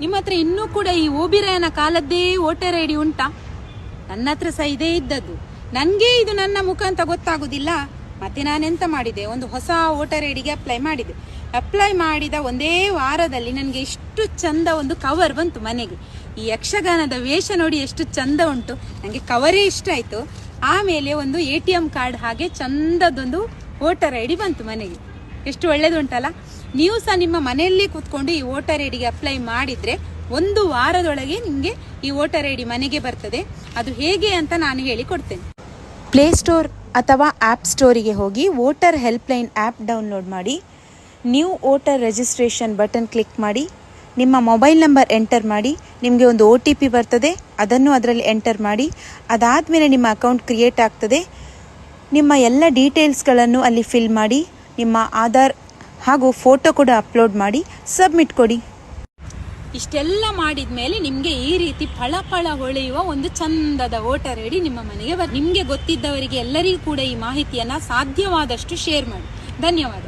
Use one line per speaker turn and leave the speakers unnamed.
ನಿಮ್ಮ ಹತ್ರ ಇನ್ನೂ ಕೂಡ ಈ ಓಬಿರಾಯನ ಕಾಲದ್ದೇ ವೋಟರ್ ಐಡಿ ಉಂಟಾ? ನನ್ನ ಹತ್ರ ಸಹ ಇದೇ ಇದ್ದದ್ದು. ನನಗೆ ಇದು ನನ್ನ ಮುಖ ಅಂತ ಗೊತ್ತಾಗುದಿಲ್ಲ. ಮತ್ತೆ ನಾನೆಂತ ಮಾಡಿದೆ, ಒಂದು ಹೊಸ ವೋಟರ್ ಐಡಿಗೆ ಅಪ್ಲೈ ಮಾಡಿದೆ. ಅಪ್ಲೈ ಮಾಡಿದ ಒಂದೇ ವಾರದಲ್ಲಿ ನನಗೆ ಇಷ್ಟು ಚಂದ ಒಂದು ಕವರ್ ಬಂತು ಮನೆಗೆ. ಈ ಯಕ್ಷಗಾನದ ವೇಷ ನೋಡಿ ಎಷ್ಟು ಚಂದ ಉಂಟು, ನನಗೆ ಕವರೇ ಇಷ್ಟ ಆಯಿತು. ಆಮೇಲೆ ಒಂದು ATM ಕಾರ್ಡ್ ಹಾಗೆ ಚಂದದೊಂದು ವೋಟರ್ ಐಡಿ ಬಂತು ಮನೆಗೆ. ಎಷ್ಟು ಒಳ್ಳೇದುಂಟಲ್ಲ. ನೀವು ಸಹ ನಿಮ್ಮ ಮನೆಯಲ್ಲಿ ಕೂತ್ಕೊಂಡು ಈ ವೋಟರ್ ಐಡಿಗೆ ಅಪ್ಲೈ ಮಾಡಿದರೆ ಒಂದು ವಾರದೊಳಗೆ ನಿಮಗೆ ಈ ವೋಟರ್ ಐಡಿ ಮನೆಗೆ ಬರ್ತದೆ. ಅದು ಹೇಗೆ ಅಂತ ನಾನು ಹೇಳಿಕೊಡ್ತೇನೆ. ಪ್ಲೇಸ್ಟೋರ್ ಅಥವಾ ಆ್ಯಪ್ ಸ್ಟೋರಿಗೆ ಹೋಗಿ ವೋಟರ್ ಹೆಲ್ಪ್ಲೈನ್ ಆ್ಯಪ್ ಡೌನ್ಲೋಡ್ ಮಾಡಿ, new voter registration button click ಮಾಡಿ, ನಿಮ್ಮ ಮೊಬೈಲ್ ನಂಬರ್ ಎಂಟರ್ ಮಾಡಿ, ನಿಮಗೆ ಒಂದು OTP ಬರ್ತದೆ, ಅದನ್ನು ಅದರಲ್ಲಿ ಎಂಟರ್ ಮಾಡಿ. ಅದಾದಮೇಲೆ ನಿಮ್ಮ ಅಕೌಂಟ್ ಕ್ರಿಯೇಟ್ ಆಗ್ತದೆ. ನಿಮ್ಮ ಎಲ್ಲ ಡೀಟೇಲ್ಸ್ಗಳನ್ನು ಅಲ್ಲಿ ಫಿಲ್ ಮಾಡಿ, ನಿಮ್ಮ ಆಧಾರ್ ಹಾಗೂ ಫೋಟೋ ಕೂಡ ಅಪ್ಲೋಡ್ ಮಾಡಿ ಸಬ್ಮಿಟ್ ಕೊಡಿ. ಇಷ್ಟೆಲ್ಲ ಮಾಡಿದ ಮೇಲೆ ನಿಮಗೆ ಈ ರೀತಿ ಫಳ ಫಳ ಹೊಳೆಯುವ ಒಂದು ಚಂದದ ವೋಟರ್ ಐಡಿ ನಿಮ್ಮ ಮನೆಗೆ ನಿಮಗೆ ಗೊತ್ತಿದ್ದವರಿಗೆ ಎಲ್ಲರಿಗೂ ಕೂಡ ಈ ಮಾಹಿತಿಯನ್ನು ಸಾಧ್ಯವಾದಷ್ಟು ಶೇರ್ ಮಾಡಿ. ಧನ್ಯವಾದ.